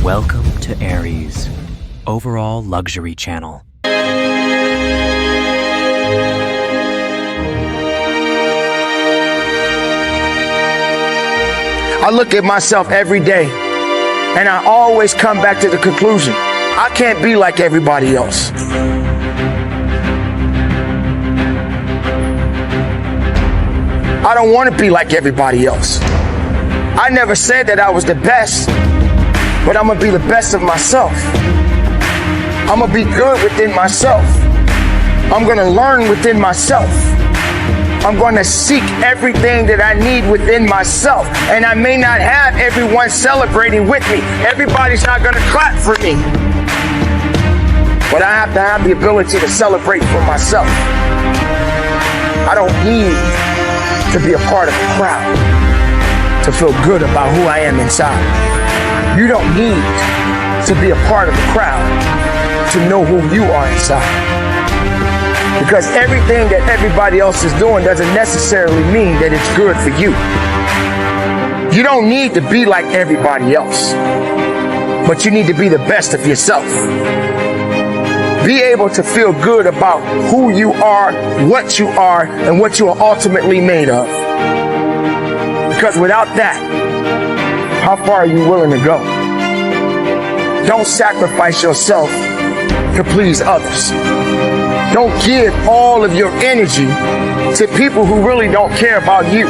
Welcome to Aries, overall luxury channel. I look at myself every day and I always come back to the conclusion, I can't be like everybody else. I don't want to be like everybody else. I never said that I was the best, but I'm going to be the best of myself. I'm going to be good within myself. I'm going to learn within myself. I'm going to seek everything that I need within myself. And I may not have everyone celebrating with me. Everybody's not going to clap for me. But I have to have the ability to celebrate for myself. I don't need to be a part of the crowd to feel good about who I am inside. You don't need to be a part of the crowd to know who you are inside. Because everything that everybody else is doing doesn't necessarily mean that it's good for you. You don't need to be like everybody else, but you need to be the best of yourself. Be able to feel good about who you are, and what you are ultimately made of. Because without that, how far are you willing to go? Don't sacrifice yourself to please others. Don't give all of your energy to people who really don't care about you.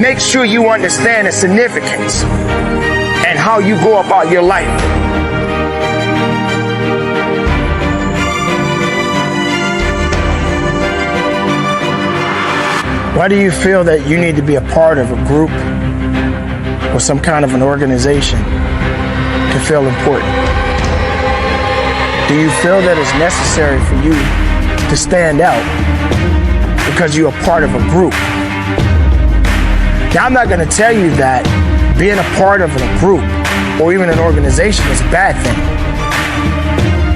Make sure you understand the significance and how you go about your life. Why do you feel that you need to be a part of a group or some kind of an organization to feel important? Do you feel that it's necessary for you to stand out because you're a part of a group? Now, I'm not going to tell you that being a part of a group or even an organization is a bad thing,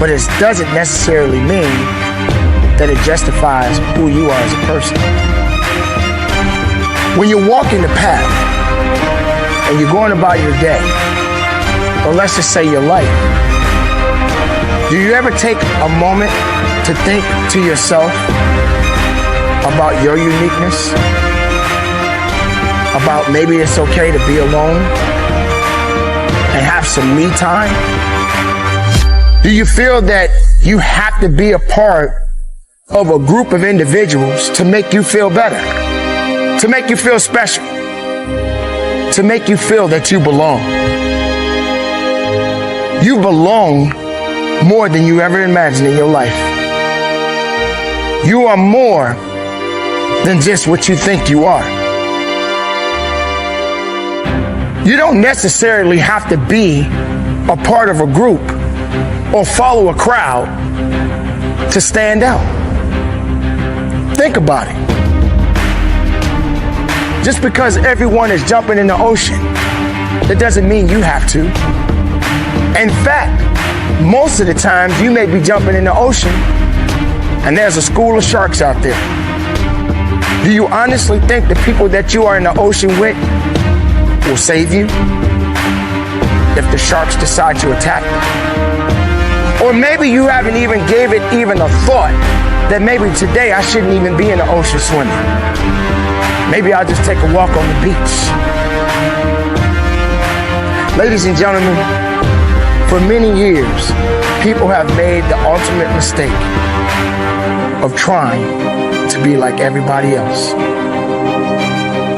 but it doesn't necessarily mean that it justifies who you are as a person. When you're walking the path and you're going about your day, or let's just say your life, do you ever take a moment to think to yourself about your uniqueness? About maybe it's okay to be alone and have some me time? Do you feel that you have to be a part of a group of individuals to make you feel better? To make you feel special? To make you feel that you belong? You belong more than you ever imagined in your life. You are more than just what you think you are. You don't necessarily have to be a part of a group or follow a crowd to stand out. Think about it. Just because everyone is jumping in the ocean, that doesn't mean you have to. In fact, most of the times you may be jumping in the ocean and there's a school of sharks out there. Do you honestly think the people that you are in the ocean with will save you if the sharks decide to attack? Or maybe you haven't even gave it even a thought that maybe today I shouldn't even be in the ocean swimming. Maybe I'll just take a walk on the beach. Ladies and gentlemen, for many years, people have made the ultimate mistake of trying to be like everybody else.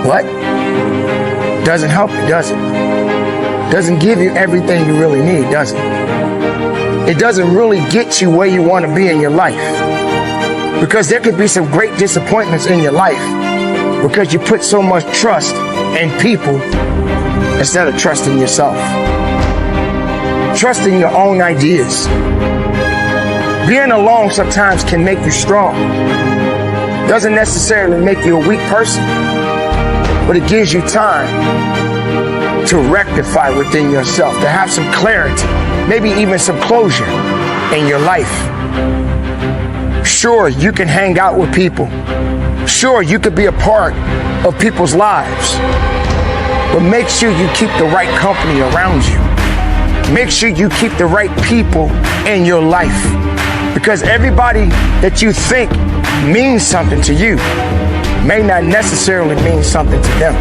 What? Doesn't help you, does it? Doesn't give you everything you really need, does it? It doesn't really get you where you want to be in your life. Because there could be some great disappointments in your life because you put so much trust in people instead of trusting yourself. Trusting your own ideas. Being alone sometimes can make you strong. Doesn't necessarily make you a weak person, but it gives you time to rectify within yourself, to have some clarity, maybe even some closure in your life. Sure, you can hang out with people. Sure, you could be a part of people's lives, but make sure you keep the right company around you. Make sure you keep the right people in your life, because everybody that you think means something to you may not necessarily mean something to them.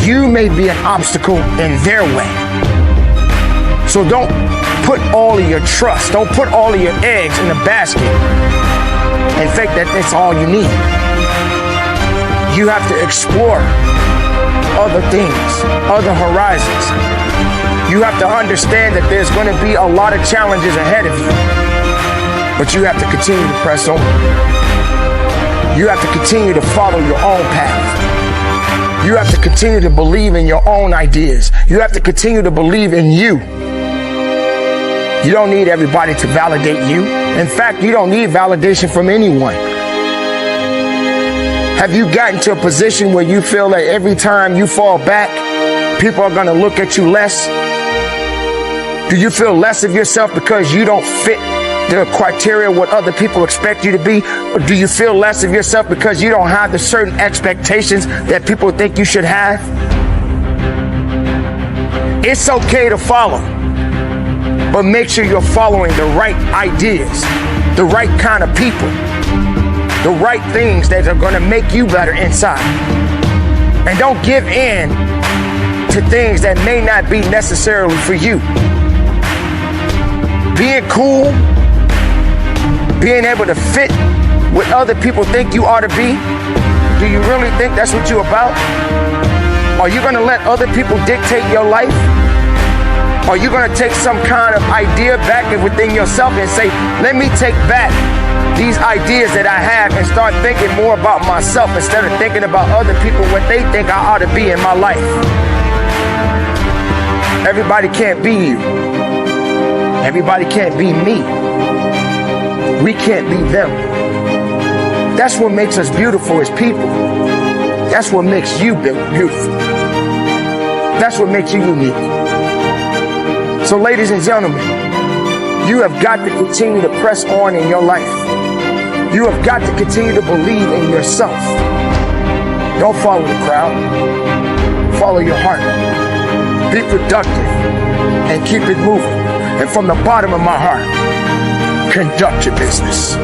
You may be an obstacle in their way. So don't put all of your trust, don't put all of your eggs in a basket and think that that's all you need. You have to explore other things, other horizons. You have to understand that there's going to be a lot of challenges ahead of you, but you have to continue to press on. You have to continue to follow your own path. You have to continue to believe in your own ideas. You have to continue to believe in you. You don't need everybody to validate you. In fact, you don't need validation from anyone. Have you gotten to a position where you feel that every time you fall back, people are going to look at you less? Do you feel less of yourself because you don't fit the criteria what other people expect you to be? Or do you feel less of yourself because you don't have the certain expectations that people think you should have? It's okay to follow, but make sure you're following the right ideas, the right kind of people, the right things that are going to make you better inside. And don't give in to things that may not be necessarily for you. Being cool, being able to fit what other people think you ought to be, do you really think that's what you're about? Are you going to let other people dictate your life? Are you going to take some kind of idea back within yourself and say, let me take back these ideas that I have and start thinking more about myself instead of thinking about other people, what they think I ought to be in my life? Everybody can't be you. Everybody can't be me. We can't be them. That's what makes us beautiful as people. That's what makes you beautiful. That's what makes you unique. So ladies and gentlemen, you have got to continue to press on in your life. You have got to continue to believe in yourself. Don't follow the crowd. Follow your heart. Be productive and keep it moving. And from the bottom of my heart, conduct your business.